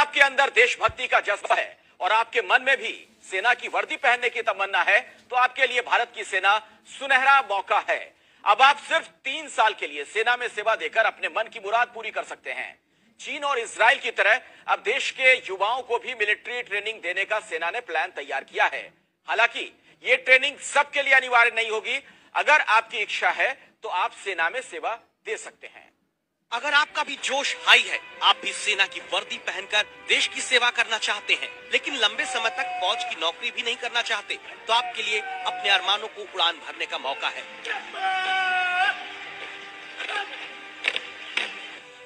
आपके अंदर देशभक्ति का जज्बा है और आपके मन में भी सेना की वर्दी पहनने की तमन्ना है, तो आपके लिए भारत की सेना सुनहरा मौका है। अब आप सिर्फ 3 साल के लिए सेना में सेवा देकर अपने मन की मुराद पूरी कर सकते हैं। चीन और इजराइल की तरह अब देश के युवाओं को भी मिलिट्री ट्रेनिंग देने का सेना ने प्लान तैयार किया है। हालांकि ये ट्रेनिंग सबके लिए अनिवार्य नहीं होगी। अगर आपकी इच्छा है तो आप सेना में सेवा दे सकते हैं। अगर आपका भी जोश हाई है, आप भी सेना की वर्दी पहनकर देश की सेवा करना चाहते हैं, लेकिन लंबे समय तक फौज की नौकरी भी नहीं करना चाहते, तो आपके लिए अपने अरमानों को उड़ान भरने का मौका है।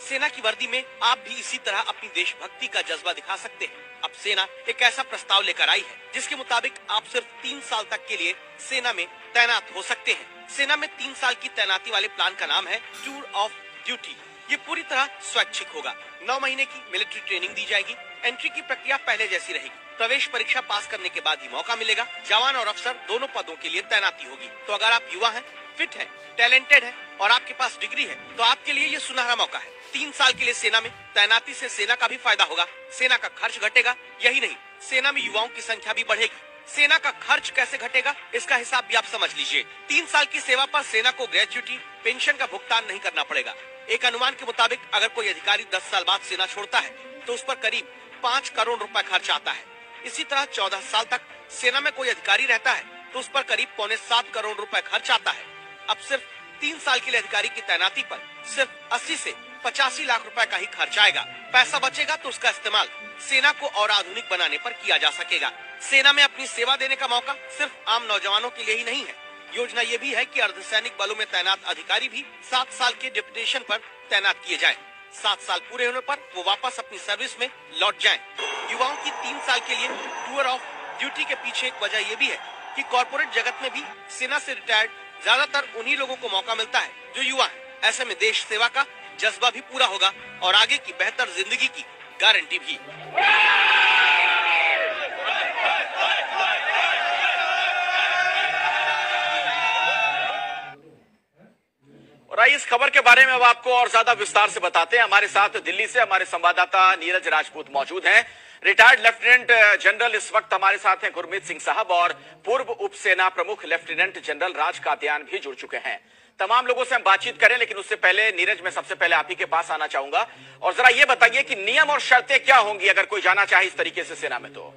सेना की वर्दी में आप भी इसी तरह अपनी देशभक्ति का जज्बा दिखा सकते हैं। अब सेना एक ऐसा प्रस्ताव लेकर आई है जिसके मुताबिक आप सिर्फ 3 साल तक के लिए सेना में तैनात हो सकते हैं। सेना में 3 साल की तैनाती वाले प्लान का नाम है टूर ऑफ ड्यूटी। ये पूरी तरह स्वैच्छिक होगा। 9 महीने की मिलिट्री ट्रेनिंग दी जाएगी। एंट्री की प्रक्रिया पहले जैसी रहेगी। प्रवेश परीक्षा पास करने के बाद ही मौका मिलेगा। जवान और अफसर दोनों पदों के लिए तैनाती होगी। तो अगर आप युवा हैं, फिट हैं, टैलेंटेड हैं और आपके पास डिग्री है, तो आपके लिए ये सुनहरा मौका है। 3 साल के लिए सेना में तैनाती से सेना का भी फायदा होगा। सेना का खर्च घटेगा। यही नहीं, सेना में युवाओं की संख्या भी बढ़ेगी। सेना का खर्च कैसे घटेगा, इसका हिसाब भी आप समझ लीजिए। 3 साल की सेवा पर सेना को ग्रेच्युटी पेंशन का भुगतान नहीं करना पड़ेगा। एक अनुमान के मुताबिक अगर कोई अधिकारी 10 साल बाद सेना छोड़ता है तो उस पर करीब 5 करोड़ रुपए खर्च आता है। इसी तरह 14 साल तक सेना में कोई अधिकारी रहता है तो उस पर करीब 6.25 करोड़ रुपए खर्च आता है। अब सिर्फ 3 साल के लिए अधिकारी की तैनाती पर सिर्फ 80 से 85 लाख रुपए का ही खर्च आएगा। पैसा बचेगा तो उसका इस्तेमाल सेना को और आधुनिक बनाने पर किया जा सकेगा। सेना में अपनी सेवा देने का मौका सिर्फ आम नौजवानों के लिए ही नहीं है। योजना ये भी है कि अर्धसैनिक बलों में तैनात अधिकारी भी 7 साल के डिप्यूटेशन पर तैनात किए जाएं। 7 साल पूरे होने पर वो वापस अपनी सर्विस में लौट जाएं। युवाओं की 3 साल के लिए टूर ऑफ ड्यूटी के पीछे एक वजह ये भी है कि कॉर्पोरेट जगत में भी सेना से रिटायर्ड ज्यादातर उन्हीं लोगों को मौका मिलता है जो युवा है। ऐसे में देश सेवा का जज्बा भी पूरा होगा और आगे की बेहतर जिंदगी की गारंटी भी। और आइए इस खबर के बारे में अब आपको और ज्यादा विस्तार से बताते हैं। हमारे साथ दिल्ली से हमारे संवाददाता नीरज राजपूत मौजूद हैं। रिटायर्ड लेफ्टिनेंट जनरल इस वक्त हमारे साथ हैं गुरमीत सिंह साहब, और पूर्व उप सेना प्रमुख लेफ्टिनेंट जनरल राज कात्यायन भी जुड़ चुके हैं। तमाम लोगों से हम बातचीत करें, लेकिन उससे पहले नीरज, मैं सबसे पहले आप ही के पास आना चाहूंगा और जरा ये बताइए कि नियम और शर्तें क्या होंगी अगर कोई जाना चाहे इस तरीके से सेना में। तो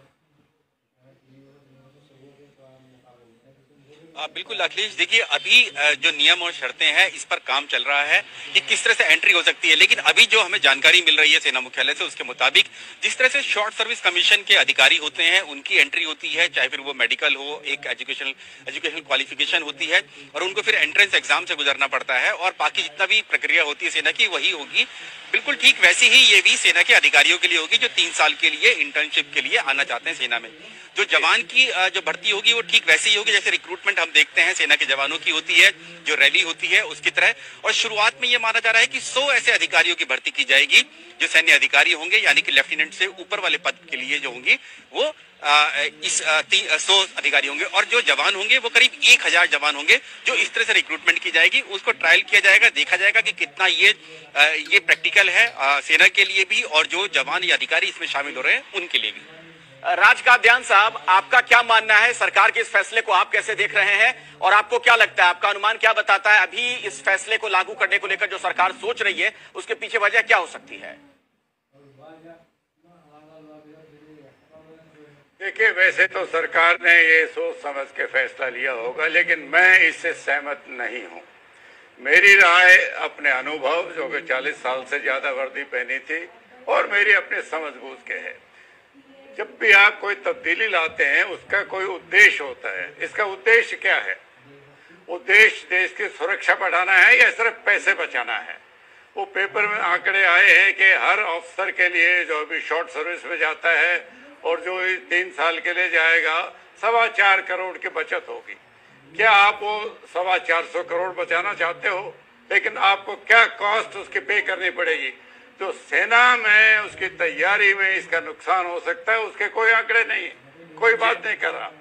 बिल्कुल अखिलेश, देखिए अभी जो नियम और शर्तें हैं इस पर काम चल रहा है कि किस तरह से एंट्री हो सकती है। लेकिन अभी जो हमें जानकारी मिल रही है सेना मुख्यालय से, उसके मुताबिक जिस तरह से शॉर्ट सर्विस कमीशन के अधिकारी होते हैं उनकी एंट्री होती है, चाहे फिर वो मेडिकल हो, एक एजुकेशनल क्वालिफिकेशन होती है और उनको फिर एंट्रेंस एग्जाम से गुजरना पड़ता है और बाकी जितना भी प्रक्रिया होती है सेना की वही होगी। बिल्कुल ठीक वैसी ही ये भी सेना के अधिकारियों के लिए होगी जो 3 साल के लिए इंटर्नशिप के लिए आना चाहते हैं सेना में। जो जवान की जो भर्ती होगी वो ठीक वैसी ही होगी जैसे रिक्रूटमेंट हम देखते हैं सेना के जवानों की होती है, जो रैली होती है उसकी तरह। और शुरुआत में ये माना जा रहा है कि 100 ऐसे अधिकारियों की भर्ती की जाएगी जो सैन्य अधिकारी होंगे, यानी कि लेफ्टिनेंट से ऊपर वाले पद के लिए जो होंगी वो 100 अधिकारी होंगे। और जो जवान होंगे वो करीब 1000 जवान होंगे जो इस तरह से रिक्रूटमेंट की जाएगी। उसको ट्रायल किया जाएगा, देखा जाएगा कि कितना ये प्रैक्टिकल है सेना के लिए भी और जो जवान या अधिकारी इसमें शामिल हो रहे हैं उनके लिए भी। राज कात्यायन साहब, आपका क्या मानना है? सरकार के इस फैसले को आप कैसे देख रहे हैं और आपको क्या लगता है, आपका अनुमान क्या बताता है अभी इस फैसले को लागू करने को लेकर जो सरकार सोच रही है उसके पीछे वजह क्या हो सकती है? देखिए, वैसे तो सरकार ने ये सोच समझ के फैसला लिया होगा, लेकिन मैं इससे सहमत नहीं हूँ। मेरी राय अपने अनुभव, जो कि 40 साल से ज्यादा वर्दी पहनी थी, और मेरी अपने समझबूझ के है, जब भी आप कोई तब्दीली लाते हैं उसका कोई उद्देश्य होता है। इसका उद्देश्य क्या है? उद्देश्य देश की सुरक्षा बढ़ाना है या सिर्फ पैसे बचाना है? वो पेपर में आंकड़े आए हैं कि हर अफसर के लिए जो अभी शॉर्ट सर्विस में जाता है और जो 3 साल के लिए जाएगा 4.25 करोड़ की बचत होगी। क्या आप वो 425 करोड़ बचाना चाहते हो? लेकिन आपको क्या कॉस्ट उसकी पे करनी पड़ेगी? जो सेना में उसकी तैयारी में इसका नुकसान हो सकता है उसके कोई आंकड़े नहीं है, कोई बात नहीं कर रहा।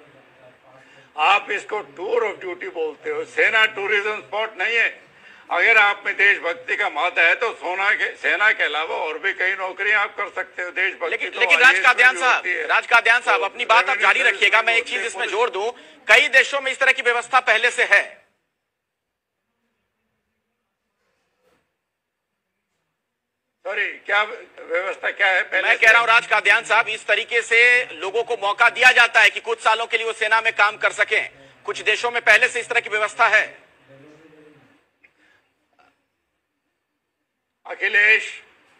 आप इसको टूर ऑफ ड्यूटी बोलते हो, सेना टूरिज्म स्पॉट नहीं है। अगर आप में देशभक्ति का मादा है तो सेना के अलावा और भी कई नौकरियां आप कर सकते हो। देशभक्ति लेकिन राज कादियान साहब अपनी बात आप जारी रखिएगा। मैं एक चीज इसमें जोड़ दूं, कई देशों में इस तरह की व्यवस्था पहले से है। सॉरी, क्या व्यवस्था क्या है पहले? मैं कह रहा हूं राज कादियान साहब, इस तरीके से लोगों को मौका दिया जाता है कि कुछ सालों के लिए वो सेना में काम कर सकें। कुछ देशों में पहले से इस तरह की व्यवस्था है। अखिलेश,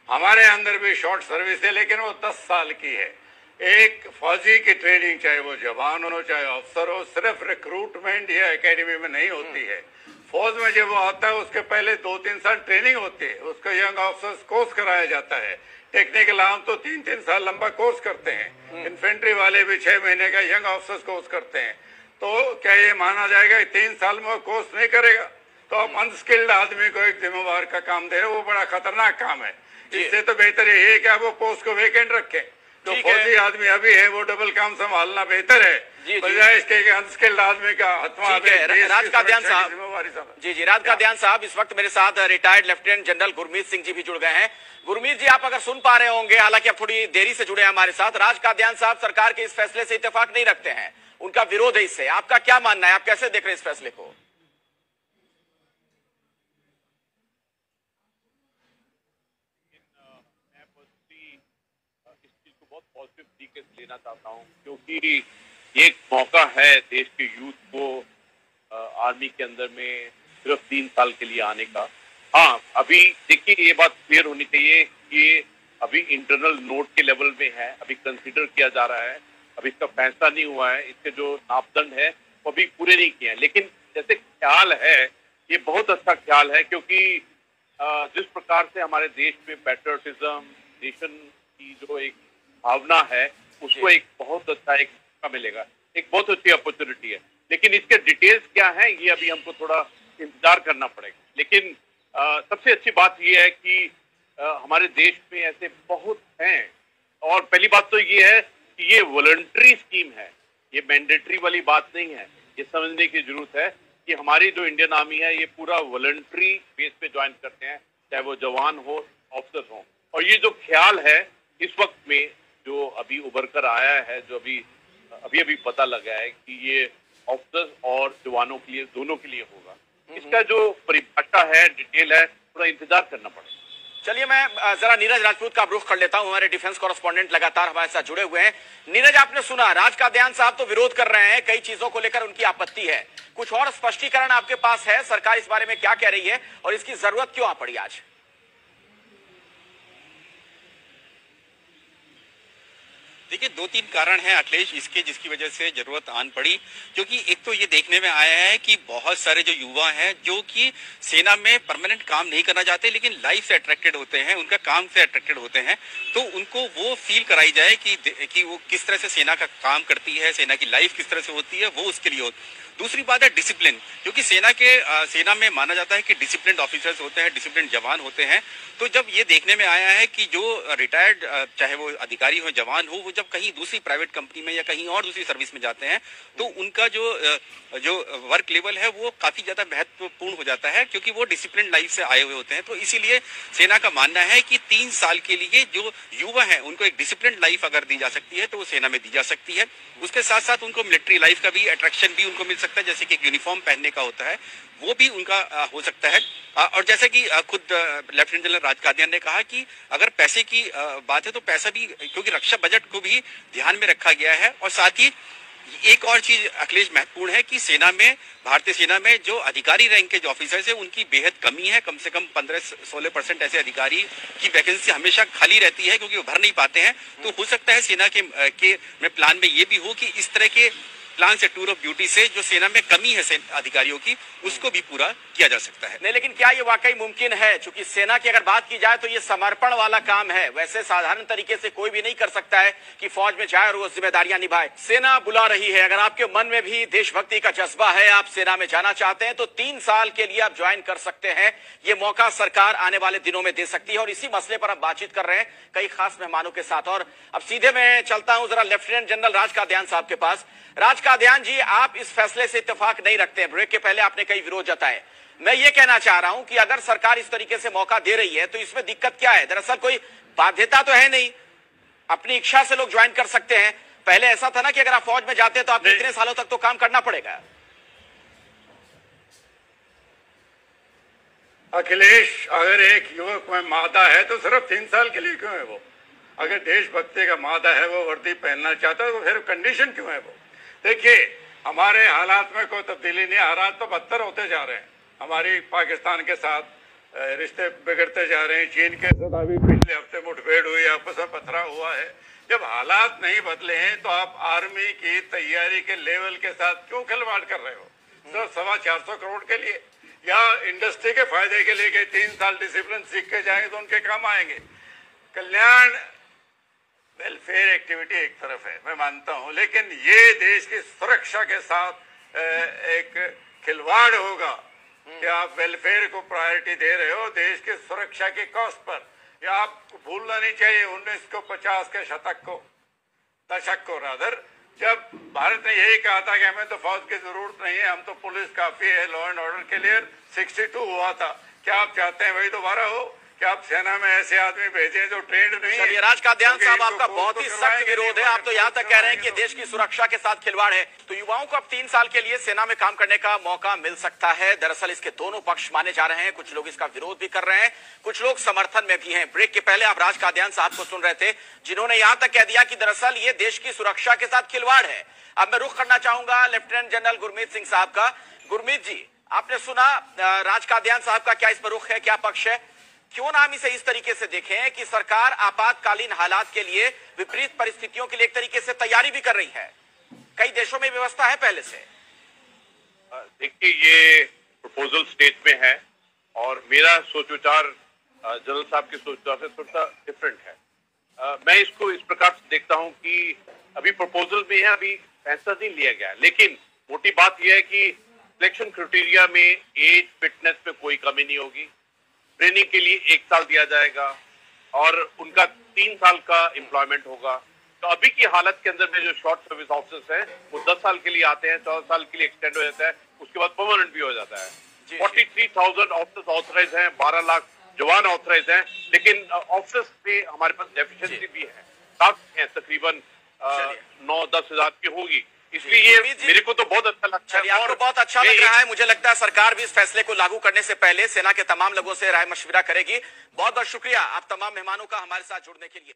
हमारे अंदर भी शॉर्ट सर्विस है, लेकिन वो 10 साल की है। एक फौजी की ट्रेनिंग, चाहे वो जवान हो चाहे अफसर हो, सिर्फ रिक्रूटमेंट या एकेडमी में नहीं होती है। फौज में जब वो आता है उसके पहले 2-3 साल ट्रेनिंग होती है, उसको यंग ऑफिसर्स कोर्स कराया जाता है। टेक्निकल आर्म तो 3-3 साल लंबा कोर्स करते हैं। इन्फेंट्री वाले भी 6 महीने का यंग ऑफिसर्स कोर्स करते हैं। तो क्या ये माना जाएगा कि 3 साल में वो कोर्स नहीं करेगा तो आप अनस्किल्ड आदमी को एक जिम्मेवार का काम दे रहे हो? वो बड़ा खतरनाक काम है। इससे तो बेहतर यही है कि आप वो पोस्ट को वेकेंट रखें। जो फौजी आदमी अभी है वो डबल काम संभालना बेहतर है, बजाय इसके अनस्किल्ड आदमी का हथवा। राज कादियान साहब, जी राज कादियान साहब, इस वक्त मेरे साथ retired lieutenant general Gurmeet Singh ji भी जुड़ गए हैं। गुरमीत जी, आप अगर सुन पा रहे होंगे, हालांकि आप थोड़ी देरी से जुड़े हैं हमारे साथ। राज कादियान साहब सरकार के इस फैसले से इत्तेफाक नहीं रखते हैं, उनका विरोध है इससे। आपका क्या मानना है, आप कैसे देख रहे हैं इस फैसले को? बहुत पॉजिटिव तरीके से लेना चाहता हूं, क्योंकि ये एक मौका है देश के यूथ को आर्मी के अंदर में सिर्फ 3 साल के लिए आने का। हाँ, अभी देखिए ये बात क्लियर होनी चाहिए कि अभी इंटरनल नोट के लेवल में है, अभी कंसीडर किया जा रहा है, अभी इसका फैसला नहीं हुआ है, इसके जो मापदंड है वो अभी पूरे नहीं किए हैं। लेकिन जैसे ख्याल है, ये बहुत अच्छा ख्याल है, क्योंकि जिस प्रकार से हमारे देश में पैट्रियटिज्म, नेशन की जो एक भावना है, उसको एक बहुत अच्छा एक मौका मिलेगा, एक बहुत अच्छी अपॉर्चुनिटी है। लेकिन इसके डिटेल्स क्या है ये अभी हमको थोड़ा इंतजार करना पड़ेगा। लेकिन सबसे अच्छी बात ये है कि हमारे देश में ऐसे बहुत हैं, और पहली बात तो ये है कि ये वॉलंटरी स्कीम है, ये मैंडेटरी वाली बात नहीं है। ये समझने की जरूरत है कि हमारी जो इंडियन आर्मी है ये पूरा वॉलंटरी बेस पे ज्वाइन करते हैं, चाहे वो जवान हो, ऑफिसर हो। और ये जो ख्याल है इस वक्त में जो अभी उभर कर आया है, जो अभी पता लगा है कि ये ऑफिसर्स और जवानों के लिए, दोनों के लिए होगा। इसका जो परिभाषा है, डिटेल है, थोड़ा इंतजार करना पड़ेगा। चलिए, मैं जरा नीरज राजपूत का रुख कर लेता हूं। हमारे डिफेंस कॉरेस्पॉन्डेंट लगातार हमारे साथ जुड़े हुए हैं। नीरज, आपने सुना, राज कादियान साहब तो विरोध कर रहे हैं, कई चीजों को लेकर उनकी आपत्ति है। कुछ और स्पष्टीकरण आपके पास है? सरकार इस बारे में क्या कह रही है और इसकी जरूरत क्यों आ पड़ी आज? देखिए, 2-3 कारण हैं अखिलेश इसके, जिसकी वजह से जरूरत आन पड़ी। क्योंकि एक तो ये देखने में आया है कि बहुत सारे जो युवा हैं जो कि सेना में परमानेंट काम नहीं करना चाहते, लेकिन लाइफ से अट्रैक्टेड होते हैं, उनका काम से अट्रैक्टेड होते हैं, तो उनको वो फील कराई जाए कि वो किस तरह से सेना का काम करती है, सेना की लाइफ किस तरह से होती है, वो उसके लिए हो। दूसरी बात है डिसिप्लिन, क्योंकि सेना में माना जाता है कि डिसिप्लिन ऑफिसर्स होते हैं, डिसिप्लिन जवान होते हैं। तो जब ये देखने में आया है कि जो रिटायर्ड, चाहे वो अधिकारी हो, जवान हो, वो जब कहीं दूसरी प्राइवेट कंपनी में या कहीं और दूसरी सर्विस में जाते हैं तो उनका जो वर्क लेवल है वो काफी ज्यादा महत्वपूर्ण हो जाता है, क्योंकि वो डिसिप्लिन लाइफ से आए हुए होते हैं। तो इसीलिए सेना का मानना है कि 3 साल के लिए जो युवा हैं उनको एक डिसिप्लिन लाइफ अगर दी जा सकती है तो वो सेना में दी जा सकती है। उसके साथ साथ उनको मिलिट्री लाइफ का भी अट्रैक्शन भी उनको मिल सकता है, जैसे कि एक यूनिफॉर्म पहनने का होता है, वो भी उनका हो सकता है। और जैसे कि खुद लेफ्टिनेंट जनरल राज कादियान ने कहा कि अगर पैसे की बात है तो पैसा भी, क्योंकि रक्षा बजट को भी ध्यान में रखा गया है। और साथ ही एक और चीज अखिलेश महत्वपूर्ण है कि सेना में, भारतीय सेना में जो अधिकारी रैंक के जो ऑफिसर्स है उनकी बेहद कमी है। कम से कम 15-16% ऐसे अधिकारी की वैकेंसी हमेशा खाली रहती है, क्योंकि वो भर नहीं पाते हैं। तो हो सकता है सेना के प्लान में ये भी हो कि इस तरह के प्लान से, टूर ऑफ ड्यूटी से जो सेना में कमी है अधिकारियों की, उसको भी पूरा किया जा सकता है। नहीं, लेकिन क्या ये वाकई मुमकिन है? चूंकि सेना की अगर बात की जाए तो ये समर्पण वाला काम है, वैसे साधारण तरीके से कोई भी नहीं कर सकता है कि फौज में जाए और वो जिम्मेदारियां निभाए। सेना बुला रही है, अगर आपके मन में भी देशभक्ति का जज्बा है, आप सेना में जाना चाहते हैं तो 3 साल के लिए आप ज्वाइन कर सकते हैं। ये मौका सरकार आने वाले दिनों में दे सकती है और इसी मसले पर हम बातचीत कर रहे हैं कई खास मेहमानों के साथ। और अब सीधे मैं चलता हूं जरा लेफ्टिनेंट जनरल राज कादियान साहब के पास। राज कादियान जी, आप इस फैसले से इत्तेफाक नहीं रखते हैं, ब्रेक के पहले आपने कई विरोध जताए। मैं ये कहना चाह रहा हूं कि अगर सरकार इस तरीके से मौका दे रही है तो इसमें दिक्कत क्या है? दरअसल कोई बाध्यता तो है नहीं, अपनी इच्छा से लोग ज्वाइन कर सकते हैं। पहले ऐसा था ना कि अगर आप फौज में जाते तो आपको इतने सालों तक तो काम करना पड़ेगा। अखिलेश, अगर एक युवक में मादा है तो सिर्फ 3 साल के लिए क्यों है वो? अगर देशभक्ति का मादा है, वो वर्दी पहनना चाहता है, तो फिर कंडीशन क्यों है वो? देखिए, हमारे हालात में कोई तब्दीली नहीं, हालात तो बदतर होते जा रहे हैं। हमारी पाकिस्तान के साथ रिश्ते बिगड़ते जा रहे हैं। चीन के साथ अभी पिछले हफ्ते मुठभेड़ हुई, आपस में पथराव हुआ है। जब हालात नहीं बदले हैं तो आप आर्मी की तैयारी के लेवल के साथ क्यों खिलवाड़ कर रहे हो? सिर्फ 425 करोड़ के लिए या इंडस्ट्री के फायदे के लिए? 3 साल डिसिप्लिन सीख के जाएंगे तो उनके काम आएंगे। कल्याण वेलफेयर एक्टिविटी एक तरफ है, मैं मानता हूं, लेकिन ये देश की सुरक्षा के साथ एक खिलवाड़ होगा कि आप वेलफेयर को प्रायोरिटी दे रहे हो देश की सुरक्षा के कॉस्ट पर। या आपको भूलना नहीं चाहिए 1950 के दशक को रादर, जब भारत ने यही कहा था कि हमें तो फौज की जरूरत नहीं है, हम तो पुलिस काफी है लॉ एंड ऑर्डर के लिए। 62 हुआ था। क्या आप चाहते हैं वही दोबारा हो? क्या आप सेना में ऐसे आदमी भेजें जो ट्रेंड नहीं है? चलिए, राज कादियान साहब, आपका बहुत ही सख्त विरोध है। आप तो यहाँ तक कह रहे हैं कि देश की सुरक्षा के साथ खिलवाड़ है। तो युवाओं को अब 3 साल के लिए सेना में काम करने का मौका मिल सकता है। दरअसल इसके दोनों पक्ष माने जा रहे हैं। कुछ लोग इसका विरोध भी कर रहे हैं, कुछ लोग समर्थन में भी हैं। ब्रेक के पहले आप राज कादियान साहब को सुन रहे थे, जिन्होंने यहां तक कह दिया कि दरअसल ये देश की सुरक्षा के साथ खिलवाड़ है। अब मैं रुख करना चाहूंगा लेफ्टिनेंट जनरल गुरमीत सिंह साहब का। गुरमीत जी, आपने सुना राज कादियान साहब का, क्या इस पर रुख है, क्या पक्ष है? क्यों ना हम इसे इस तरीके से देखें कि सरकार आपातकालीन हालात के लिए, विपरीत परिस्थितियों के लिए एक तरीके से तैयारी भी कर रही है। कई देशों में व्यवस्था है पहले से। देखिए, ये प्रपोजल स्टेज में है और मेरा सोच विचार जनरल साहब के सोच विचार से थोड़ा डिफरेंट है। मैं इसको इस प्रकार से देखता हूं कि अभी प्रपोजल में है, अभी फैसला नहीं लिया गया, लेकिन मोटी बात यह है कि सिलेक्शन क्राइटेरिया में एज फिटनेस में कोई कमी नहीं होगी। ट्रेनिंग के लिए 1 साल दिया जाएगा और उनका 3 साल का एम्प्लॉयमेंट होगा। तो अभी की हालत के अंदर में जो शॉर्ट सर्विस ऑफिसर्स हैं वो 10 साल के लिए आते हैं, 14 साल के लिए एक्सटेंड हो जाता है, उसके बाद परमानेंट भी हो जाता है। 43,000 ऑफिसर्स ऑथराइज हैं, 12 लाख जवान ऑथराइज हैं, लेकिन ऑफिसर्स पे हमारे पास डेफिशिएंसी भी है। तकरीबन 9-10 हजार की होगी। इसलिए मेरे को तो बहुत अच्छा लगता है। आपको बहुत अच्छा लग रहा है। मुझे लगता है सरकार भी इस फैसले को लागू करने से पहले सेना के तमाम लोगों से राय मशविरा करेगी। बहुत बहुत शुक्रिया आप तमाम मेहमानों का हमारे साथ जुड़ने के लिए।